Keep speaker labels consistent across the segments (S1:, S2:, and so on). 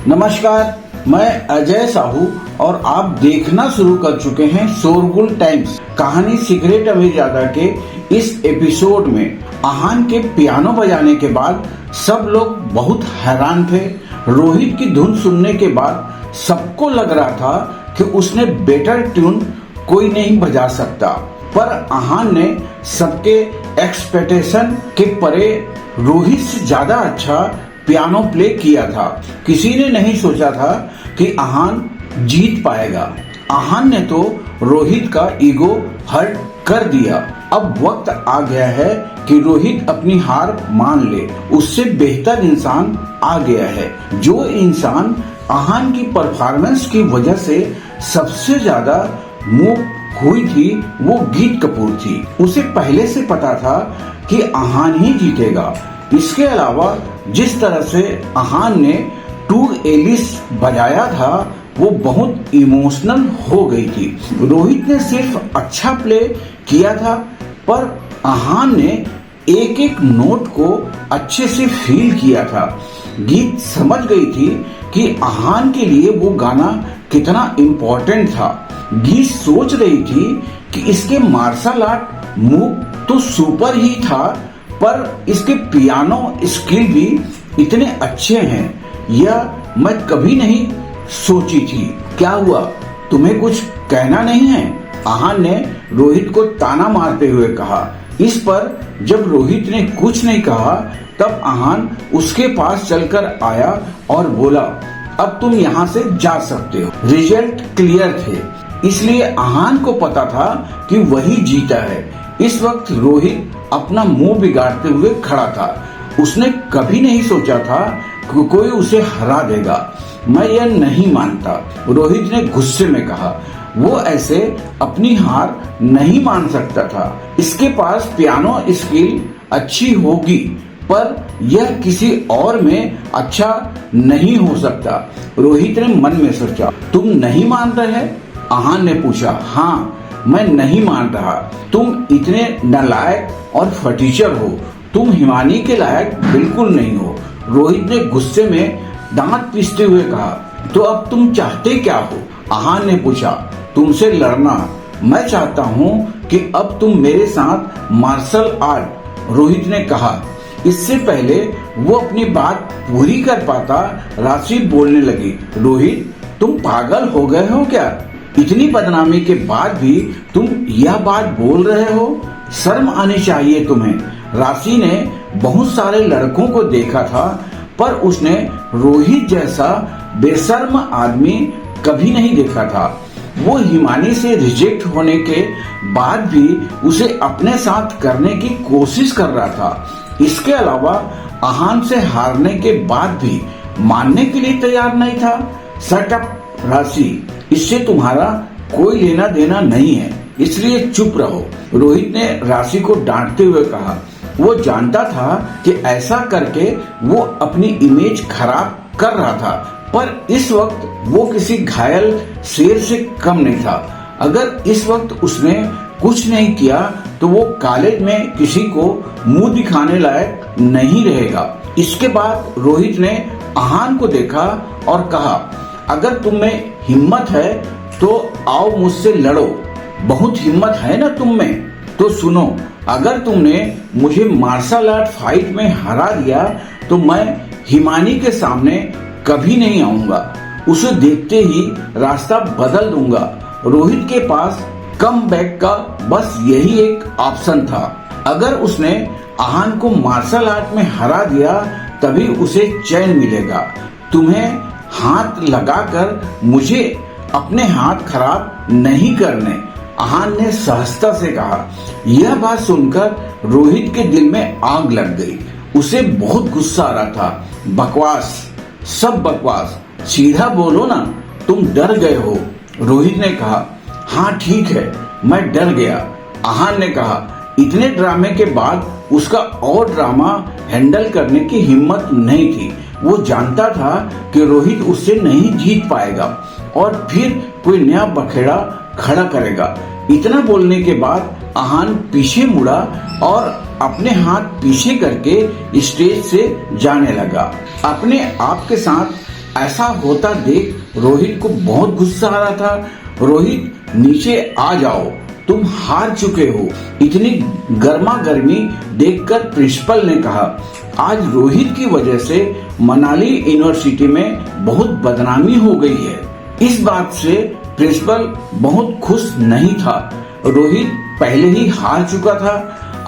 S1: नमस्कार, मैं अजय साहू और आप देखना शुरू कर चुके हैं शोरगुल टाइम्स। कहानी सिगरेट अमीरजादा के इस एपिसोड में आहान के पियानो बजाने के बाद सब लोग बहुत हैरान थे। रोहित की धुन सुनने के बाद सबको लग रहा था कि उसने बेटर ट्यून कोई नहीं बजा सकता, पर आहान ने सबके एक्सपेक्टेशन के परे रोहित से ज्यादा अच्छा पियानो प्ले किया था। किसी ने नहीं सोचा था कि आहान जीत पाएगा। आहान ने तो रोहित का ईगो हर्ट कर दिया। अब वक्त आ गया है कि रोहित अपनी हार मान ले। उससे बेहतर इंसान आ गया है। जो इंसान आहान की परफॉर्मेंस की वजह से सबसे ज्यादा मूव हुई थी वो गीत कपूर थी। उसे पहले से पता था कि आहान ही जीतेगा। इसके अलावा जिस तरह से आहान ने टू एलिस बजाया था वो बहुत इमोशनल हो गई थी। रोहित ने सिर्फ अच्छा प्ले किया था, पर आहान ने एक एक नोट को अच्छे से फील किया था। गीत समझ गई थी कि आहान के लिए वो गाना कितना इम्पोर्टेंट था। गीत सोच रही थी कि इसके मार्शल आर्ट मूव तो सुपर ही था, पर इसके पियानो स्किल भी इतने अच्छे हैं, यह मैं कभी नहीं सोची थी। क्या हुआ, तुम्हें कुछ कहना नहीं है? आहान ने रोहित को ताना मारते हुए कहा। इस पर जब रोहित ने कुछ नहीं कहा तब आहान उसके पास चलकर आया और बोला, अब तुम यहाँ से जा सकते हो। रिजल्ट क्लियर थे, इसलिए आहान को पता था कि वही जीता है। इस वक्त रोहित अपना मुंह बिगाड़ते हुए खड़ा था। उसने कभी नहीं सोचा था कि कोई उसे हरा देगा। मैं यह नहीं मानता, रोहित ने गुस्से में कहा। वो ऐसे अपनी हार नहीं मान सकता था। इसके पास पियानो स्किल अच्छी होगी, पर यह किसी और में अच्छा नहीं हो सकता। रोहित ने मन में सोचा। तुम नहीं मान रहे? आहान ने पूछा। हाँ, मैं नहीं मान रहा। तुम इतने नालायक और फटीचर हो। तुम हिमानी के लायक बिल्कुल नहीं हो। रोहित ने गुस्से में दांत पीसते हुए कहा। तो अब तुम चाहते क्या हो? आहान ने पूछा। तुमसे लड़ना। मैं चाहता हूँ कि अब तुम मेरे साथ मार्शल आर्ट, रोहित ने कहा। इससे पहले वो अपनी बात पूरी कर पाता, राशि बोलने लगी। रोहित, तुम पागल हो गए हो क्या? इतनी बदनामी के बाद भी तुम यह बात बोल रहे हो? शर्म आनी चाहिए तुम्हें। राशि ने बहुत सारे लड़कों को देखा था, पर उसने रोहित जैसा बेशर्म आदमी कभी नहीं देखा था। वो हिमानी से रिजेक्ट होने के बाद भी उसे अपने साथ करने की कोशिश कर रहा था। इसके अलावा आहान से हारने के बाद भी मानने के लिए तैयार नहीं था। शट अप राशि, इससे तुम्हारा कोई लेना देना नहीं है, इसलिए चुप रहो, रोहित ने राशि को डांटते हुए कहा। वो जानता था कि ऐसा करके वो अपनी इमेज खराब कर रहा था, पर इस वक्त वो किसी घायल शेर से कम नहीं था। अगर इस वक्त उसने कुछ नहीं किया तो वो कॉलेज में किसी को मुंह दिखाने लायक नहीं रहेगा। इसके बाद रोहित ने आहान को देखा और कहा, अगर तुम में हिम्मत है तो आओ मुझसे लड़ो। बहुत हिम्मत है ना तुम में? तो सुनो, अगर तुमने मुझे मार्शल आर्ट फाइट में हरा दिया तो मैं हिमानी के सामने कभी नहीं आऊंगा। उसे देखते ही रास्ता बदल दूंगा। रोहित के पास कम बैक का बस यही एक ऑप्शन था। अगर उसने आहान को मार्शल आर्ट में हरा दिया तभी उसे चैन मिलेगा। तुम्हें हाथ लगाकर मुझे अपने हाथ खराब नहीं करने, आहान ने सहजता से कहा। यह बात सुनकर रोहित के दिल में आग लग गई। उसे बहुत गुस्सा आ रहा था। बकवास, सब बकवास, सीधा बोलो ना, तुम डर गए हो, रोहित ने कहा। हाँ ठीक है, मैं डर गया, आहान ने कहा। इतने ड्रामे के बाद उसका और ड्रामा हैंडल करने की हिम्मत नहीं थी। वो जानता था कि रोहित उससे नहीं जीत पाएगा और फिर कोई नया बखेड़ा खड़ा करेगा। इतना बोलने के बाद आहान पीछे मुड़ा और अपने हाथ पीछे करके स्टेज से जाने लगा। अपने आप के साथ ऐसा होता देख रोहित को बहुत गुस्सा आ रहा था। रोहित, नीचे आ जाओ, तुम हार चुके हो। इतनी गर्मा गर्मी देखकर प्रिंसिपल ने कहा, आज रोहित की वजह से मनाली यूनिवर्सिटी में बहुत बदनामी हो गई है। इस बात से प्रिंसिपल बहुत खुश नहीं था। रोहित पहले ही हार चुका था,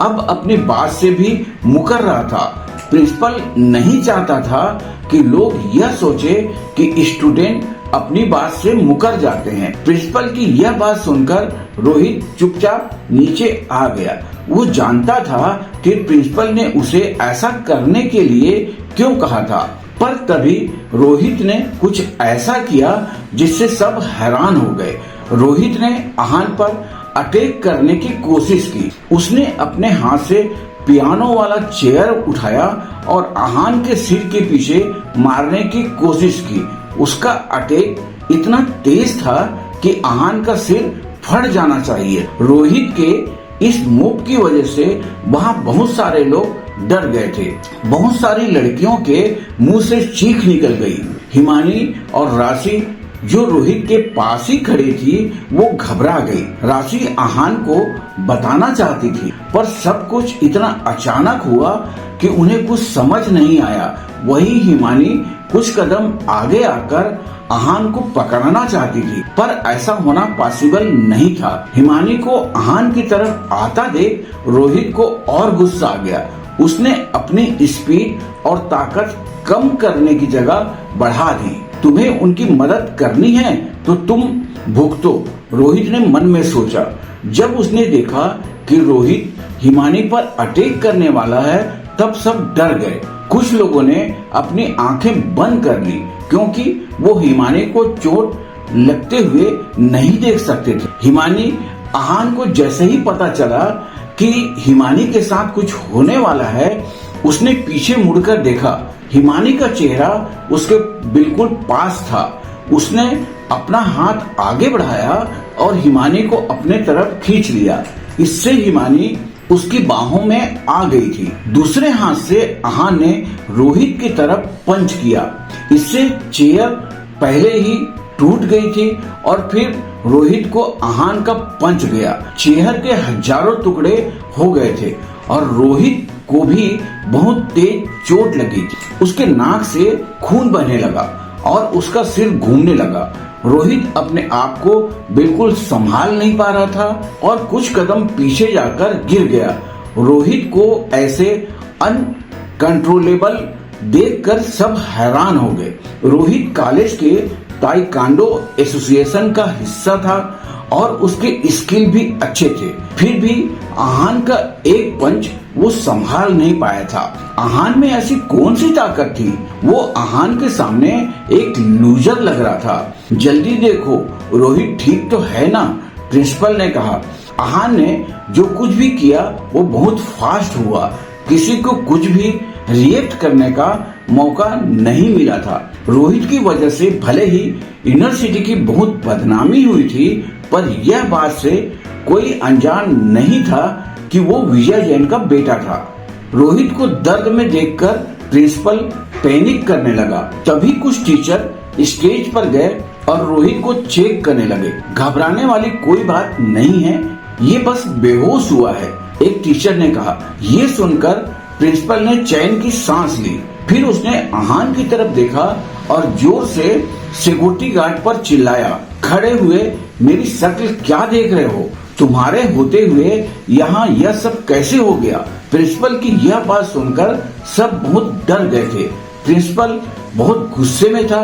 S1: अब अपनी बात से भी मुकर रहा था। प्रिंसिपल नहीं चाहता था कि लोग यह सोचे कि स्टूडेंट अपनी बात से मुकर जाते हैं। प्रिंसिपल की यह बात सुनकर रोहित चुपचाप नीचे आ गया। वो जानता था कि प्रिंसिपल ने उसे ऐसा करने के लिए क्यों कहा था, पर तभी रोहित ने कुछ ऐसा किया जिससे सब हैरान हो गए। रोहित ने आहान पर अटैक करने की कोशिश की। उसने अपने हाथ से पियानो वाला चेयर उठाया और आहान के सिर के पीछे मारने की कोशिश की। उसका अटैक इतना तेज था कि आहान का सिर फट जाना चाहिए। रोहित के इस मूव की वजह से वहाँ बहुत सारे लोग डर गए थे। बहुत सारी लड़कियों के मुंह से चीख निकल गई। हिमानी और राशि जो रोहित के पास ही खड़ी थी, वो घबरा गई। राशि आहान को बताना चाहती थी, पर सब कुछ इतना अचानक हुआ कि उन्हें कुछ समझ नहीं आया। वही हिमानी कुछ कदम आगे आकर आहान को पकड़ना चाहती थी, पर ऐसा होना पॉसिबल नहीं था। हिमानी को आहान की तरफ आता देख रोहित को और गुस्सा आ गया। उसने अपनी स्पीड और ताकत कम करने की जगह बढ़ा दी। तुम्हें उनकी मदद करनी है तो तुम भुगतो, रोहित ने मन में सोचा। जब उसने देखा कि रोहित हिमानी पर अटैक करने वाला है, तब सब डर गए। कुछ लोगों ने अपनी आंखें बंद कर ली, क्योंकि वो हिमानी को चोट लगते हुए नहीं देख सकते थे। हिमानी आहान को जैसे ही पता चला कि हिमानी के साथ कुछ होने वाला है, उसने पीछे मुड़कर देखा। हिमानी का चेहरा उसके बिल्कुल पास था। उसने अपना हाथ आगे बढ़ाया और हिमानी को अपने तरफ खींच लिया। इससे हिमानी उसकी बाहों में आ गई थी। दूसरे हाथ से आहान ने रोहित की तरफ पंच किया। इससे चेयर पहले ही टूट गई थी और फिर रोहित को आहान का पंच गया। चेयर के हजारों टुकड़े हो गए थे और रोहित को भी बहुत तेज चोट लगी थी। उसके नाक से खून बहने लगा और उसका सिर घूमने लगा। रोहित अपने आप को बिल्कुल संभाल नहीं पा रहा था और कुछ कदम पीछे जाकर गिर गया। रोहित को ऐसे अनकंट्रोलेबल देखकर सब हैरान हो गए। रोहित कॉलेज के ताइक्वांडो एसोसिएशन का हिस्सा था और उसके स्किल भी अच्छे थे। फिर भी आहान का एक पंच वो संभाल नहीं पाया था। आहान में ऐसी कौन सी ताकत थी? वो आहान के सामने एक लूजर लग रहा था। जल्दी देखो, रोहित ठीक तो है ना? प्रिंसिपल ने कहा। आहान ने जो कुछ भी किया वो बहुत फास्ट हुआ। किसी को कुछ भी रिएक्ट करने का मौका नहीं मिला था। रोहित की वजह से भले ही यूनिवर्सिटी की बहुत बदनामी हुई थी, पर यह बात से कोई अनजान नहीं था कि वो विजय जैन का बेटा था। रोहित को दर्द में देखकर प्रिंसिपल पैनिक करने लगा। तभी कुछ टीचर स्टेज पर गए और रोहित को चेक करने लगे। घबराने वाली कोई बात नहीं है, ये बस बेहोश हुआ है, एक टीचर ने कहा। ये सुनकर प्रिंसिपल ने चैन की सांस ली। फिर उसने आहान की तरफ देखा और जोर से सिक्योरिटी गार्ड पर चिल्लाया, खड़े हुए मेरी शक्ल क्या देख रहे हो? तुम्हारे होते हुए यहाँ यह सब कैसे हो गया? प्रिंसिपल की यह बात सुनकर सब बहुत डर गए थे। प्रिंसिपल बहुत गुस्से में था।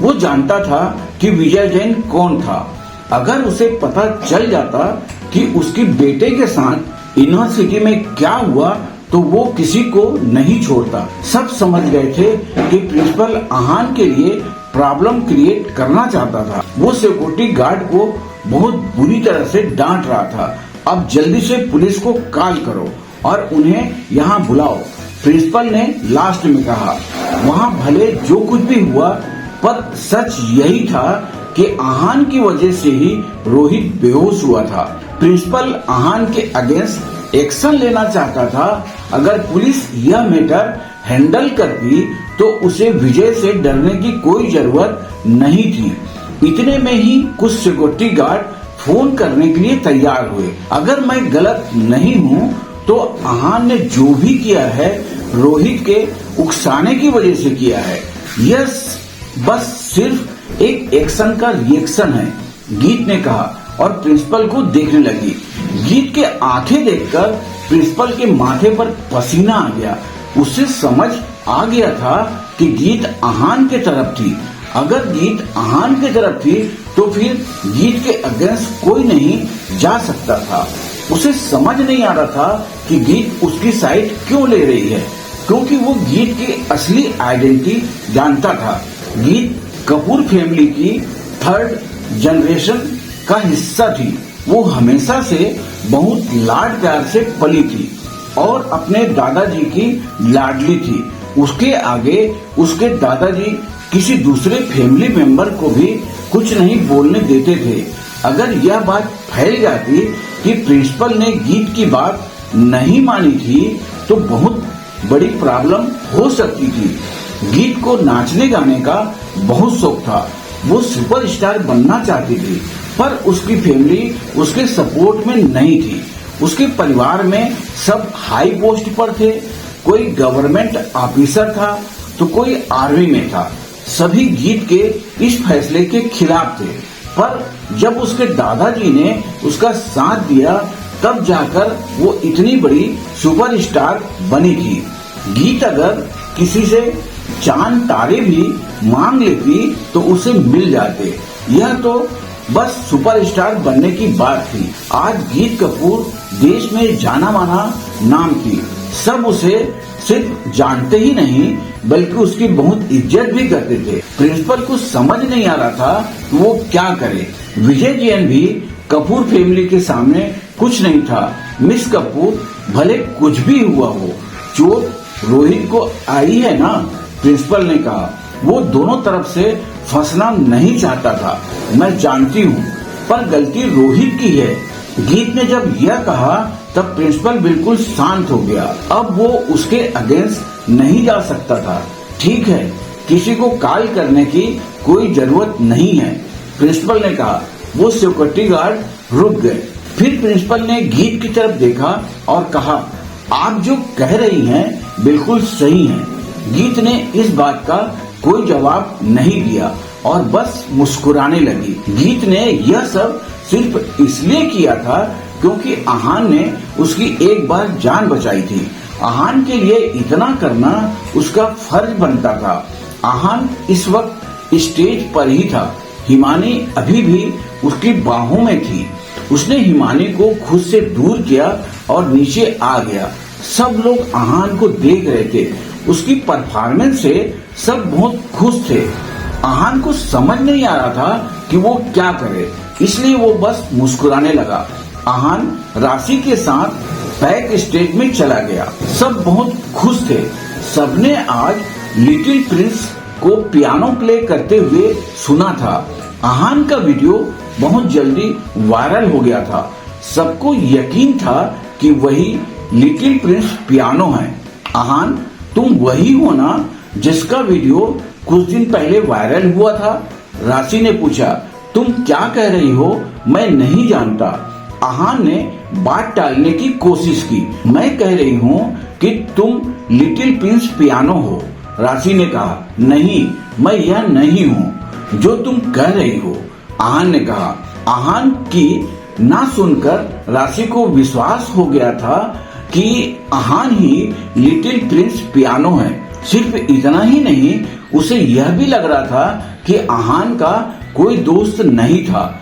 S1: वो जानता था कि विजय जैन कौन था। अगर उसे पता चल जाता कि उसके बेटे के साथ यूनिवर्सिटी में क्या हुआ तो वो किसी को नहीं छोड़ता। सब समझ गए थे कि प्रिंसिपल आहान के लिए प्रॉब्लम क्रिएट करना चाहता था। वो सिक्योरिटी गार्ड को बहुत बुरी तरह से डांट रहा था। अब जल्दी से पुलिस को कॉल करो और उन्हें यहाँ बुलाओ, प्रिंसिपल ने लास्ट में कहा। वहाँ भले जो कुछ भी हुआ, पर सच यही था कि आहान की वजह से ही रोहित बेहोश हुआ था। प्रिंसिपल आहान के अगेंस्ट एक्शन लेना चाहता था। अगर पुलिस यह मैटर हैंडल करती तो उसे विजय से डरने की कोई जरूरत नहीं थी। इतने में ही कुछ सिक्योरिटी गार्ड फोन करने के लिए तैयार हुए। अगर मैं गलत नहीं हूँ तो आहान ने जो भी किया है रोहित के उकसाने की वजह से किया है। यह बस सिर्फ एक एक्शन का रिएक्शन है, गीत ने कहा और प्रिंसिपल को देखने लगी। गीत के आंखें देखकर प्रिंसिपल के माथे पर पसीना आ गया। उसे समझ आ गया था कि गीत आहान के तरफ थी। अगर गीत आहान की तरफ थी तो फिर गीत के अगेंस्ट कोई नहीं जा सकता था। उसे समझ नहीं आ रहा था कि गीत उसकी साइड क्यों ले रही है, क्योंकि वो गीत की असली आइडेंटिटी जानता था। गीत कपूर फैमिली की 3rd जनरेशन का हिस्सा थी। वो हमेशा से बहुत लाड प्यार से पली थी और अपने दादाजी की लाडली थी। उसके आगे उसके दादाजी किसी दूसरे फैमिली मेंबर को भी कुछ नहीं बोलने देते थे। अगर यह बात फैल जाती कि प्रिंसिपल ने गीत की बात नहीं मानी थी तो बहुत बड़ी प्रॉब्लम हो सकती थी। गीत को नाचने गाने का बहुत शौक था। वो सुपरस्टार बनना चाहती थी, पर उसकी फैमिली उसके सपोर्ट में नहीं थी। उसके परिवार में सब हाई पोस्ट पर थे। कोई गवर्नमेंट ऑफिसर था तो कोई आर्मी में था। सभी गीत के इस फैसले के खिलाफ थे, पर जब उसके दादाजी ने उसका साथ दिया तब जाकर वो इतनी बड़ी सुपरस्टार बनी थी। गीत अगर किसी से चांद तारे भी मांग लेती तो उसे मिल जाते। यह तो बस सुपरस्टार बनने की बात थी। आज गीत कपूर देश में जाना माना नाम थी। सब उसे सिर्फ जानते ही नहीं बल्कि उसकी बहुत इज्जत भी करते थे। प्रिंसिपल को समझ नहीं आ रहा था वो क्या करे। विजय जैन भी कपूर फैमिली के सामने कुछ नहीं था। मिस कपूर भले कुछ भी हुआ हो, चोट रोहित को आई है ना, प्रिंसिपल ने कहा। वो दोनों तरफ से फंसना नहीं चाहता था, मैं जानती हूँ, पर गलती रोहित की है। गीत ने जब यह कहा तब प्रिंसिपल बिल्कुल शांत हो गया। अब वो उसके अगेंस्ट नहीं जा सकता था। ठीक है, किसी को कॉल करने की कोई जरूरत नहीं है, प्रिंसिपल ने कहा। वो सिक्योरिटी गार्ड रुक गए। फिर प्रिंसिपल ने गीत की तरफ देखा और कहा, आप जो कह रही हैं बिल्कुल सही है। गीत ने इस बात का कोई जवाब नहीं दिया और बस मुस्कुराने लगी। गीत ने यह सब सिर्फ इसलिए किया था क्योंकि आहान ने उसकी एक बार जान बचाई थी। आहान के लिए इतना करना उसका फर्ज बनता था। आहान इस वक्त स्टेज पर ही था। हिमानी अभी भी उसकी बाहों में थी। उसने हिमानी को खुद से दूर किया और नीचे आ गया। सब लोग आहान को देख रहे थे। उसकी परफॉर्मेंस से सब बहुत खुश थे। आहान को समझ नहीं आ रहा था कि वो क्या करे, इसलिए वो बस मुस्कुराने लगा। आहान राशि के साथ बैक स्टेज में चला गया। सब बहुत खुश थे। सबने आज लिटिल प्रिंस को पियानो प्ले करते हुए सुना था। आहान का वीडियो बहुत जल्दी वायरल हो गया था। सबको यकीन था कि वही लिटिल प्रिंस पियानो है। आहान, तुम वही हो ना जिसका वीडियो कुछ दिन पहले वायरल हुआ था? राशि ने पूछा। तुम क्या कह रही हो, मैं नहीं जानता। आहान ने बात टालने की कोशिश की। मैं कह रही हूँ कि तुम लिटिल प्रिंस पियानो हो, राशि ने कहा। नहीं, मैं यह नहीं हूँ जो तुम कह रही हो, आहान ने कहा। आहान की ना सुनकर राशि को विश्वास हो गया था कि आहान ही लिटिल प्रिंस पियानो है। सिर्फ इतना ही नहीं, उसे यह भी लग रहा था कि आहान का कोई दोस्त नहीं था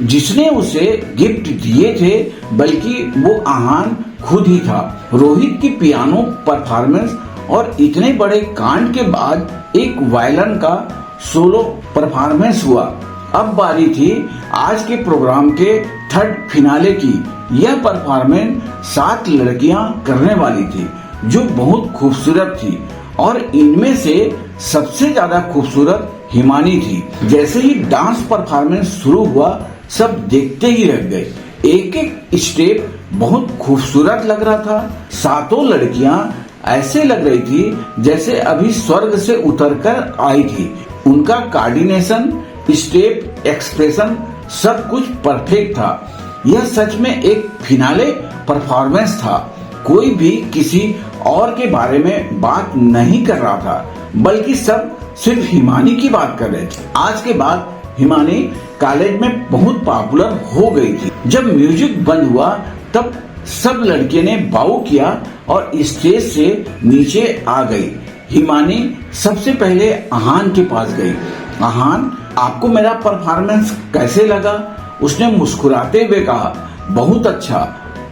S1: जिसने उसे गिफ्ट दिए थे, बल्कि वो आहान खुद ही था। रोहित की पियानो परफॉर्मेंस और इतने बड़े कांड के बाद एक वायलिन का सोलो परफॉर्मेंस हुआ। अब बारी थी आज के प्रोग्राम के 3rd फिनाले की। यह परफॉर्मेंस 7 लड़कियां करने वाली थी जो बहुत खूबसूरत थी और इनमें से सबसे ज्यादा खूबसूरत हिमानी थी। जैसे ही डांस परफॉर्मेंस शुरू हुआ, सब देखते ही रह गए। एक एक स्टेप बहुत खूबसूरत लग रहा था। 7 लड़कियां ऐसे लग रही थी जैसे अभी स्वर्ग से उतरकर आई थी। उनका कोऑर्डिनेशन, स्टेप, एक्सप्रेशन सब कुछ परफेक्ट था। यह सच में एक फिनाले परफॉर्मेंस था। कोई भी किसी और के बारे में बात नहीं कर रहा था, बल्कि सब सिर्फ हिमानी की बात कर रहे थे। आज के बाद हिमानी कॉलेज में बहुत पॉपुलर हो गई थी। जब म्यूजिक बंद हुआ तब सब लड़के ने बाउ किया और स्टेज से नीचे आ गई। हिमानी सबसे पहले आहान के पास गई। आहान, आपको मेरा परफॉर्मेंस कैसे लगा? उसने मुस्कुराते हुए कहा, बहुत अच्छा,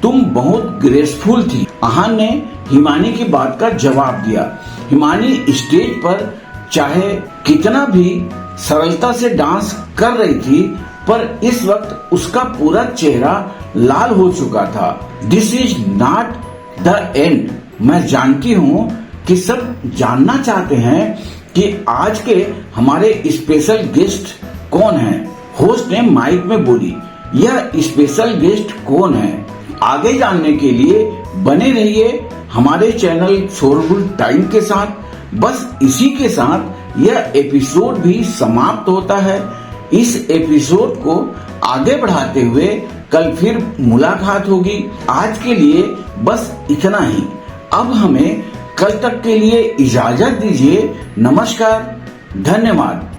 S1: तुम बहुत ग्रेसफुल थी। आहान ने हिमानी की बात का जवाब दिया। हिमानी स्टेज पर चाहे कितना भी सरलता से डांस कर रही थी, पर इस वक्त उसका पूरा चेहरा लाल हो चुका था। This is not the end. मैं जानती हूँ कि सब जानना चाहते हैं कि आज के हमारे स्पेशल गेस्ट कौन हैं। होस्ट ने माइक में बोली, यह स्पेशल गेस्ट कौन है? आगे जानने के लिए बने रहिए हमारे चैनल शोरगुल टाइम के साथ। बस इसी के साथ यह एपिसोड भी समाप्त होता है। इस एपिसोड को आगे बढ़ाते हुए कल फिर मुलाकात होगी। आज के लिए बस इतना ही। अब हमें कल तक के लिए इजाजत दीजिए। नमस्कार, धन्यवाद।